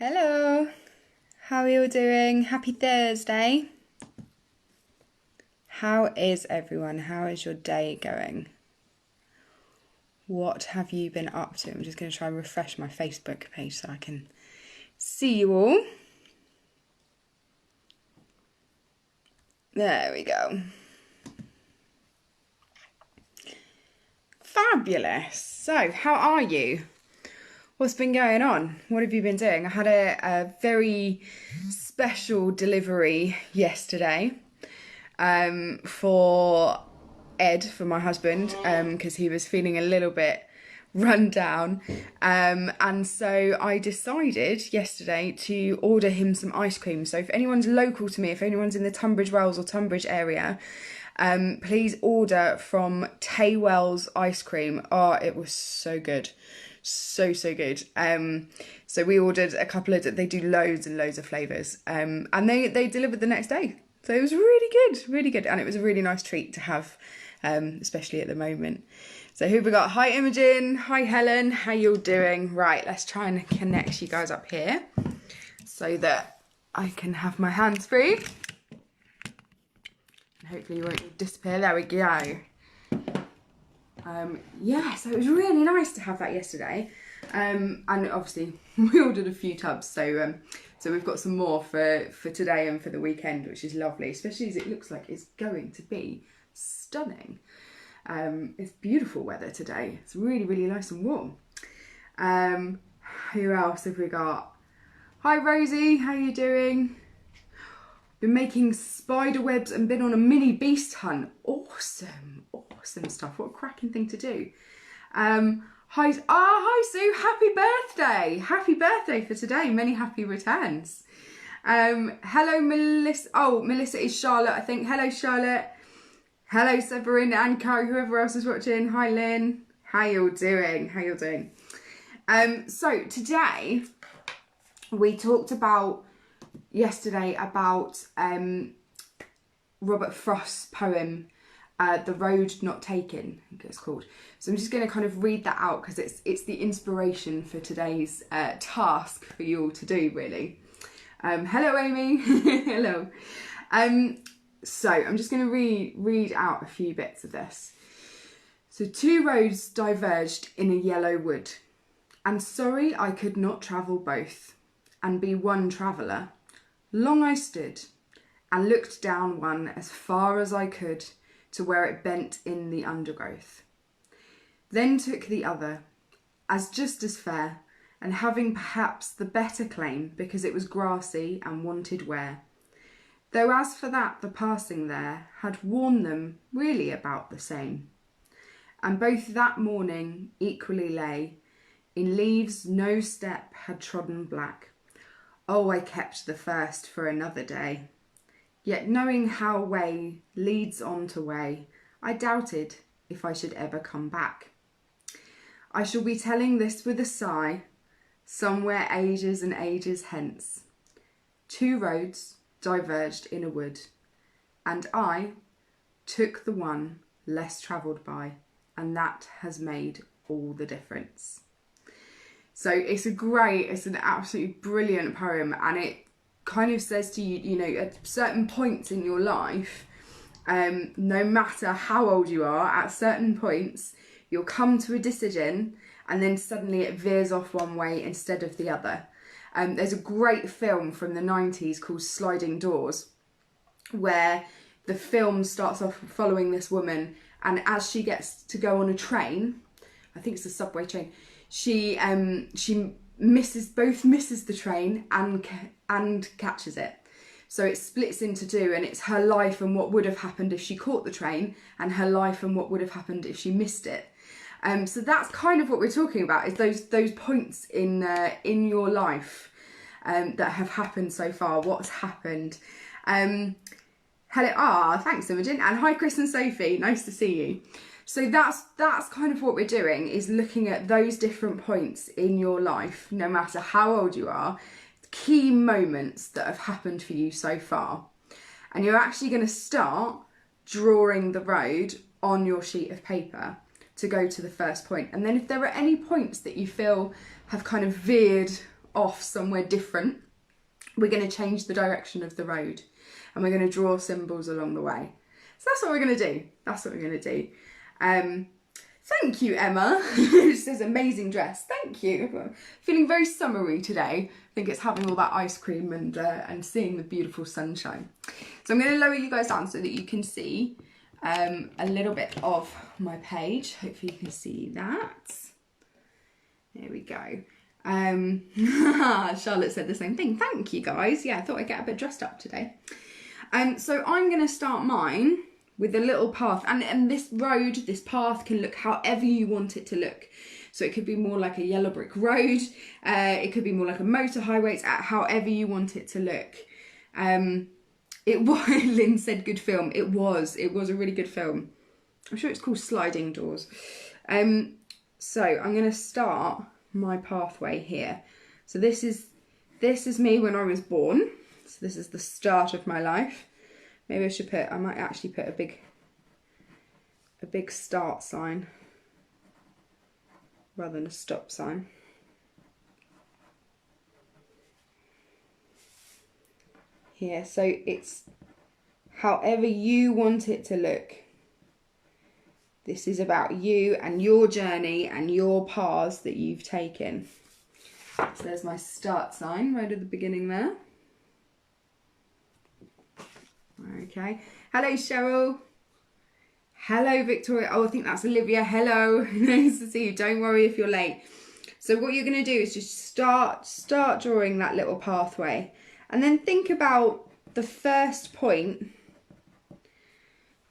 Hello, how are you all doing? Happy Thursday. How is everyone? How is your day going? What have you been up to? I'm just going to try and refresh my Facebook page so I can see you all. There we go. Fabulous. So, how are you? What's been going on? What have you been doing? I had a very special delivery yesterday for Ed, for my husband, because he was feeling a little bit run down. And so I decided yesterday to order him some ice cream. So if anyone's local to me, if anyone's in the Tunbridge Wells or Tunbridge area, please order from Taywell's ice cream. Oh, it was so good. So good. So we ordered a couple of, they do loads and loads of flavours, and they delivered the next day. So it was really good, and it was a really nice treat to have, especially at the moment. So who we got? Hi Imogen, hi Helen, how you all doing? Right, let's try and connect you guys up here so that I can have my hands free. And hopefully you won't disappear. There we go. Yeah, so it was really nice to have that yesterday, and obviously we ordered a few tubs, so we've got some more for today and for the weekend, which is lovely, especially as it looks like it's going to be stunning. It's beautiful weather today. It's really nice and warm. Who else have we got? Hi Rosie, how you doing? Been making spider webs and been on a mini beast hunt. Awesome stuff. What a cracking thing to do. Hi Sue, happy birthday for today. Many happy returns. Hello Melissa. Oh, Melissa is Charlotte, I think. Hello Charlotte. Hello Severin, Anko, whoever else is watching. Hi Lynn. How you all doing? So today we talked about yesterday about Robert Frost's poem, The Road Not Taken, I think it's called. So I'm just going to kind of read that out because it's the inspiration for today's task for you all to do, really. Hello Amy. Hello. So I'm just going to read out a few bits of this. So 2 roads diverged in a yellow wood, and sorry I could not travel both, and be one traveller. Long I stood, and looked down one as far as I could, to where it bent in the undergrowth. Then took the other, as just as fair, and having perhaps the better claim, because it was grassy and wanted wear. Though as for that the passing there had worn them really about the same. And both that morning equally lay, in leaves no step had trodden black. Oh, I kept the first for another day. Yet knowing how way leads on to way, I doubted if I should ever come back. I shall be telling this with a sigh, somewhere ages and ages hence. 2 roads diverged in a wood, and I took the one less travelled by, and that has made all the difference. So it's an absolutely brilliant poem, and it kind of says to you, you know, at certain points in your life, no matter how old you are, at certain points, you'll come to a decision and then suddenly it veers off one way instead of the other. There's a great film from the 90s called Sliding Doors, where the film starts off following this woman, and as she gets to go on a train, I think it's a subway train, she misses the train and catches it. So it splits into 2, and it's her life and what would have happened if she caught the train, and her life and what would have happened if she missed it. So that's kind of what we're talking about, is those points in your life that have happened so far. What's happened? Hello, thanks Imogen, and hi Chris and Sophie, nice to see you. So that's kind of what we're doing, is looking at those different points in your life, no matter how old you are, key moments that have happened for you so far. And you're actually going to start drawing the road on your sheet of paper to go to the first point. And then if there are any points that you feel have kind of veered off somewhere different, we're going to change the direction of the road, and we're going to draw symbols along the way. So that's what we're going to do. That's what we're going to do. Thank you, Emma. She says, amazing dress. Thank you. Feeling very summery today. I think it's having all that ice cream and seeing the beautiful sunshine. So I'm going to lower you guys down so that you can see a little bit of my page. Hopefully you can see that. There we go. Charlotte said the same thing. Thank you, guys. Yeah, I thought I'd get a bit dressed up today. So I'm going to start mine with a little path, and this road, this path can look however you want it to look. So it could be more like a yellow brick road, it could be more like a motor highway, it's however you want it to look. It was, Lynn said good film, it was a really good film. I'm sure it's called Sliding Doors. So I'm going to start my pathway here. So this is me when I was born, so this is the start of my life. Maybe I might actually put a big start sign rather than a stop sign. Here, so it's however you want it to look. This is about you and your journey and your paths that you've taken. So there's my start sign right at the beginning there. Okay. Hello, Cheryl. Hello, Victoria. Oh, I think that's Olivia. Hello. Nice to see you. Don't worry if you're late. So what you're going to do is just start drawing that little pathway. And then think about the first point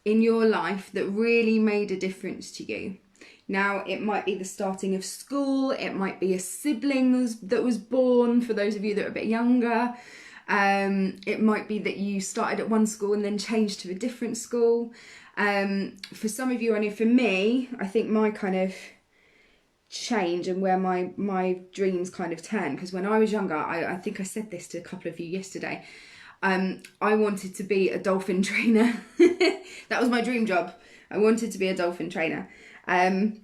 in your life that really made a difference to you. Now, it might be the starting of school. It might be a sibling that was born, for those of you that are a bit younger. It might be that you started at one school and then changed to a different school. For some of you, I know for me, I think my kind of change and where my dreams kind of turn, because when I was younger, I think I said this to a couple of you yesterday, I wanted to be a dolphin trainer. That was my dream job. I wanted to be a dolphin trainer. And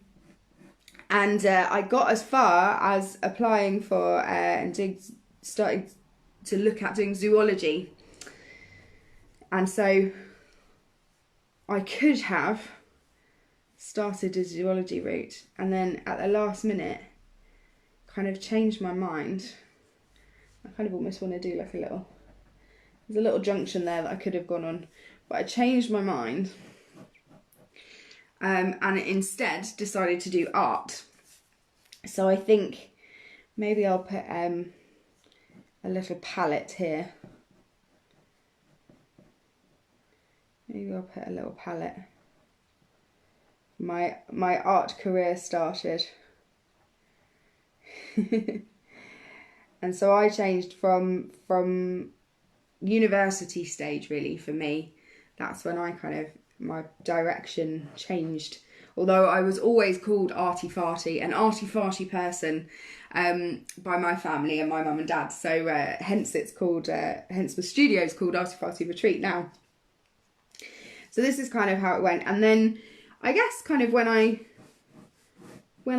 I got as far as applying for and starting to look at doing zoology, and so I could have started a zoology route, and then at the last minute kind of changed my mind. I kind of almost want to do like there's a little junction there that I could have gone on, but I changed my mind and instead decided to do art. So I think maybe I'll put a little palette here. Maybe I'll put a little palette. My art career started. And so I changed from university stage, really, for me. That's when I my direction changed. Although I was always called Arty Farty, an Arty Farty person, by my family and my mum and dad. So hence it's called, hence the studio's called Arty Farty Retreat now. So this is kind of how it went. And then I guess kind of when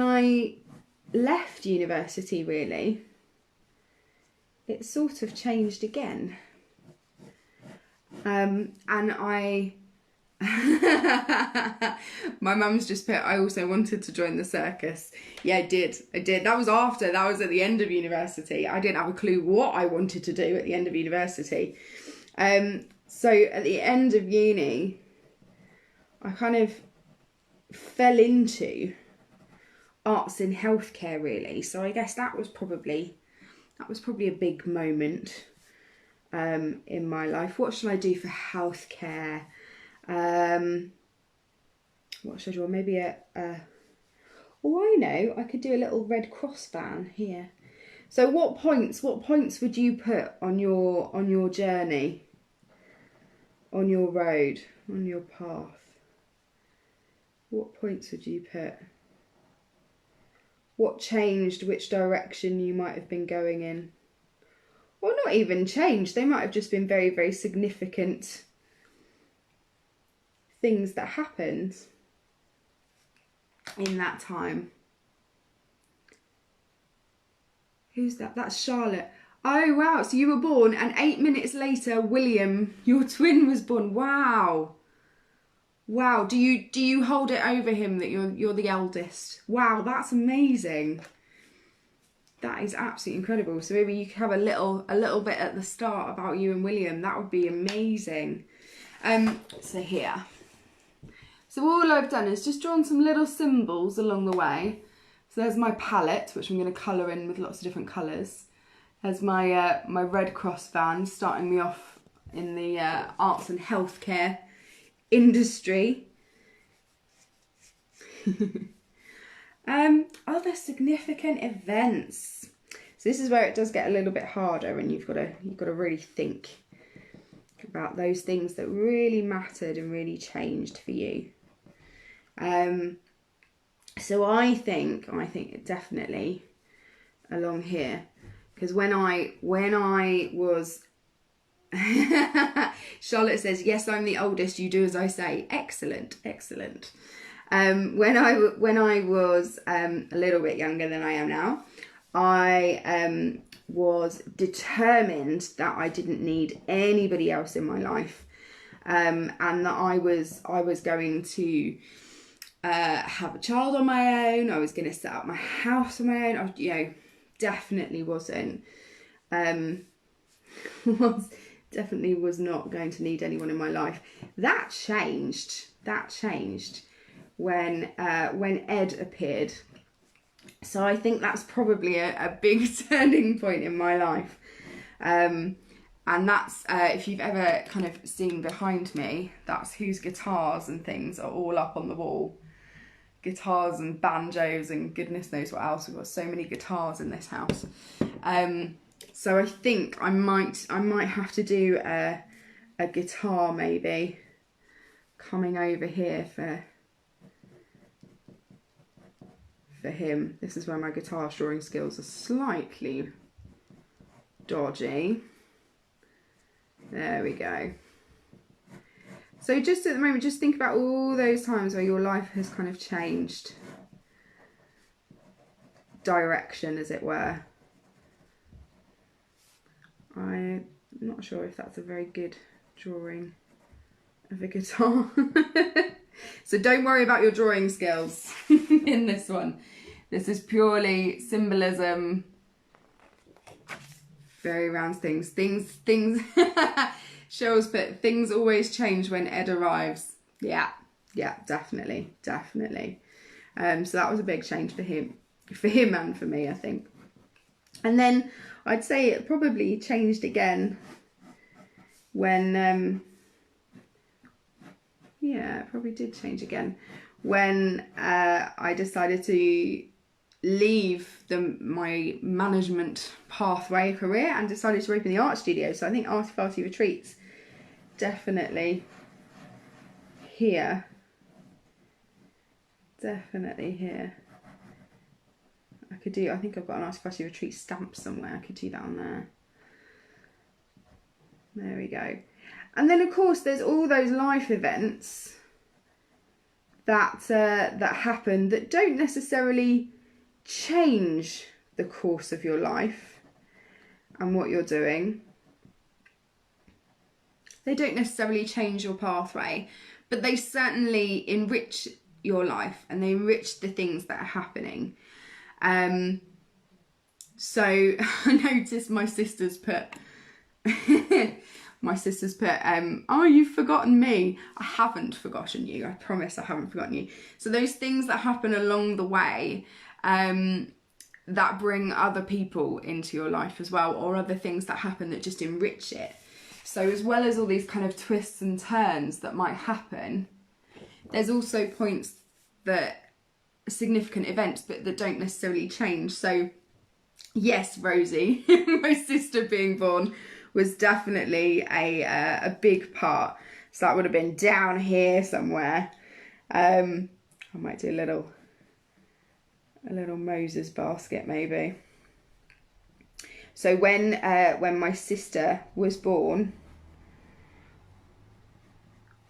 I left university, really, it sort of changed again. And my mum's just put, I also wanted to join the circus. Yeah, I did. That was at the end of university. I didn't have a clue what I wanted to do at the end of university. So at the end of uni, I kind of fell into arts in healthcare, really. So I guess that was probably a big moment in my life. What should I do for healthcare? What should I do? Maybe I know, I could do a little Red Cross van here. So what points would you put on your journey, on your road, on your path? What points would you put? What changed, which direction you might have been going in? Or not even changed, they might have just been very, very significant things that happened in that time. Who's that? That's Charlotte. Oh, wow. So you were born and 8 minutes later, William, your twin, was born. Wow. Wow. Do you hold it over him that you're the eldest? Wow, that's amazing. That is absolutely incredible. So maybe you could have a little bit at the start about you and William. That would be amazing. So here. So all I've done is just drawn some little symbols along the way. So there's my palette, which I'm going to colour in with lots of different colours. There's my my Red Cross van, starting me off in the arts and healthcare industry. Other significant events. So this is where it does get a little bit harder, and you've got to really think about those things that really mattered and really changed for you. So I think it definitely along here, because when I was Charlotte says, yes, I'm the oldest, you do as I say. Excellent. When I was a little bit younger than I am now, I was determined that I didn't need anybody else in my life, and that I was going to have a child on my own. I was going to set up my house on my own. I, definitely wasn't. Definitely was not going to need anyone in my life. That changed when Ed appeared. So I think that's probably a big turning point in my life. And that's, if you've ever kind of seen behind me, that's whose guitars and things are all up on the wall. Guitars and banjos and goodness knows what else. We've got so many guitars in this house. So I think I might have to do a guitar maybe coming over here for him. This is where my guitar drawing skills are slightly dodgy. There we go. So just at the moment, just think about all those times where your life has kind of changed direction, as it were. I'm not sure if that's a very good drawing of a guitar. So don't worry about your drawing skills in this one. This is purely symbolism, very round things. Cheryl's put, things always change when Ed arrives. Yeah, definitely. So that was a big change for him and for me, I think. And then I'd say it probably changed again when, it probably did change again when I decided to leave my management pathway career and decided to open the art studio. So I think Arty Farty Retreats definitely here. I think I've got an Arty Farty Retreat stamp somewhere. I could do that on there. There we go. And then of course there's all those life events that happen that don't necessarily change the course of your life and what you're doing. They don't necessarily change your pathway, but they certainly enrich your life and they enrich the things that are happening. So I noticed my sister's put oh, you've forgotten me. I haven't forgotten you. I promise I haven't forgotten you. So those things that happen along the way that bring other people into your life as well, or other things that happen that just enrich it. So as well as all these kind of twists and turns that might happen, there's also points that significant events but that don't necessarily change. So yes, Rosie, my sister being born was definitely a big part. So that would have been down here somewhere. I might do a little Moses basket maybe. So when my sister was born,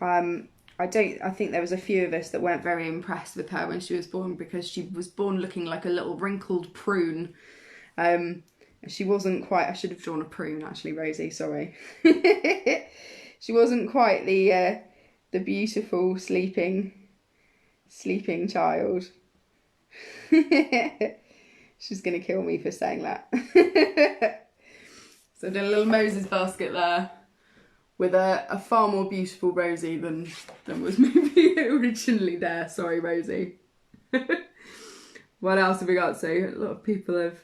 I think there was a few of us that weren't very impressed with her when she was born, because she was born looking like a little wrinkled prune. She wasn't quite, I should have drawn a prune actually, Rosie, sorry. She wasn't quite the beautiful sleeping child. She's going to kill me for saying that. So I did a little Moses basket there with a far more beautiful Rosie than was maybe originally there. Sorry, Rosie. What else have we got? So a lot of people have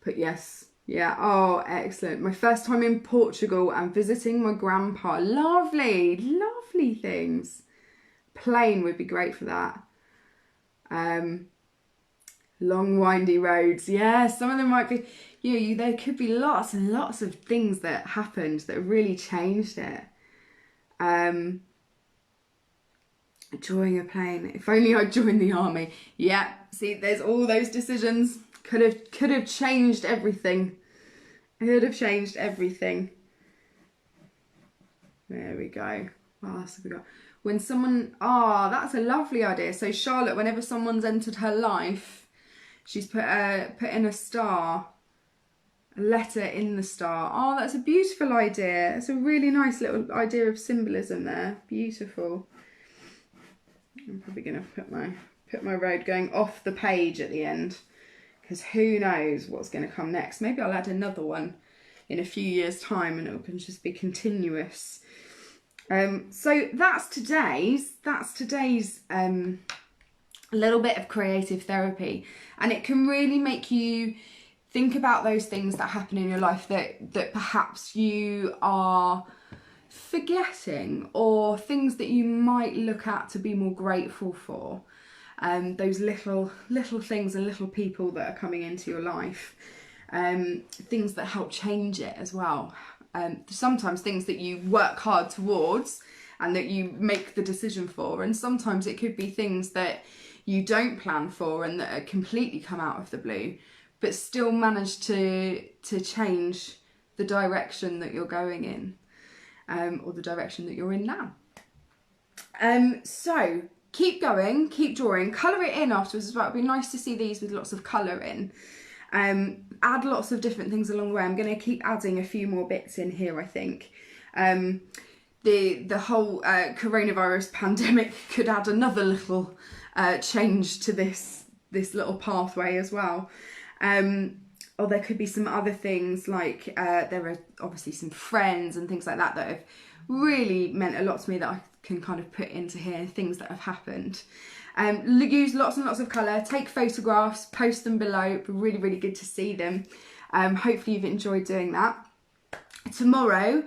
put yes. Yeah, oh, excellent. My first time in Portugal and visiting my grandpa. Lovely, lovely things. Plane would be great for that. Long windy roads. Yeah, some of them might be, there could be lots and lots of things that happened that really changed it. Joining a plane. If only I'd joined the army. Yeah, see, there's all those decisions. Could have changed everything. Could have changed everything. There we go. What else have we got? When someone, that's a lovely idea. So Charlotte, whenever someone's entered her life, she's put in a star, a letter in the star. Oh, that's a beautiful idea. It's a really nice little idea of symbolism there. Beautiful. I'm probably going to put my road going off the page at the end, because who knows what's going to come next. Maybe I'll add another one in a few years' time and it can just be continuous. So that's today's little bit of creative therapy, and it can really make you think about those things that happen in your life that perhaps you are forgetting, or things that you might look at to be more grateful for. Those little things and little people that are coming into your life, things that help change it as well. Sometimes things that you work hard towards and that you make the decision for, and sometimes it could be things that you don't plan for and that are completely come out of the blue, but still manage to change the direction that you're going in, or the direction that you're in now. So keep going, keep drawing, colour it in afterwards as well. It'd be nice to see these with lots of colour in. Add lots of different things along the way. I'm going to keep adding a few more bits in here, I think. The whole coronavirus pandemic could add another little change to this little pathway as well. Or there could be some other things, like there are obviously some friends and things like that that have really meant a lot to me that I can kind of put into here, things that have happened. Use lots and lots of colour, take photographs, post them below. It'd be really, really good to see them. Hopefully you've enjoyed doing that. Tomorrow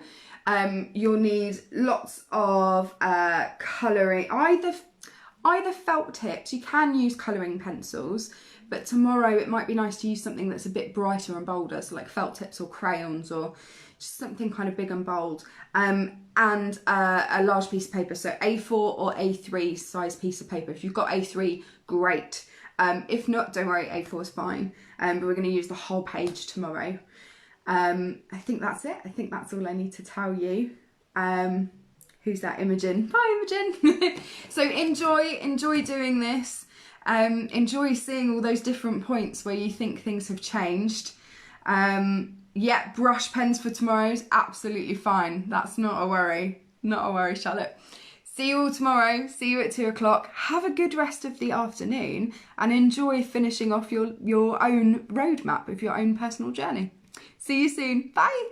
you'll need lots of colouring, either felt tips. You can use colouring pencils, but tomorrow it might be nice to use something that's a bit brighter and bolder, so like felt tips or crayons, or just something kind of big and bold, and a large piece of paper, so A4 or A3 size piece of paper. If you've got A3, great. If not, don't worry, A4 is fine. But we're going to use the whole page tomorrow. I think that's it. I think that's all I need to tell you. Who's that? Imogen. Bye, Imogen. So enjoy doing this. Enjoy seeing all those different points where you think things have changed. Yeah, brush pens for tomorrow's absolutely fine. That's not a worry. Not a worry, Charlotte. See you all tomorrow. See you at 2 o'clock. Have a good rest of the afternoon and enjoy finishing off your own roadmap of your own personal journey. See you soon. Bye.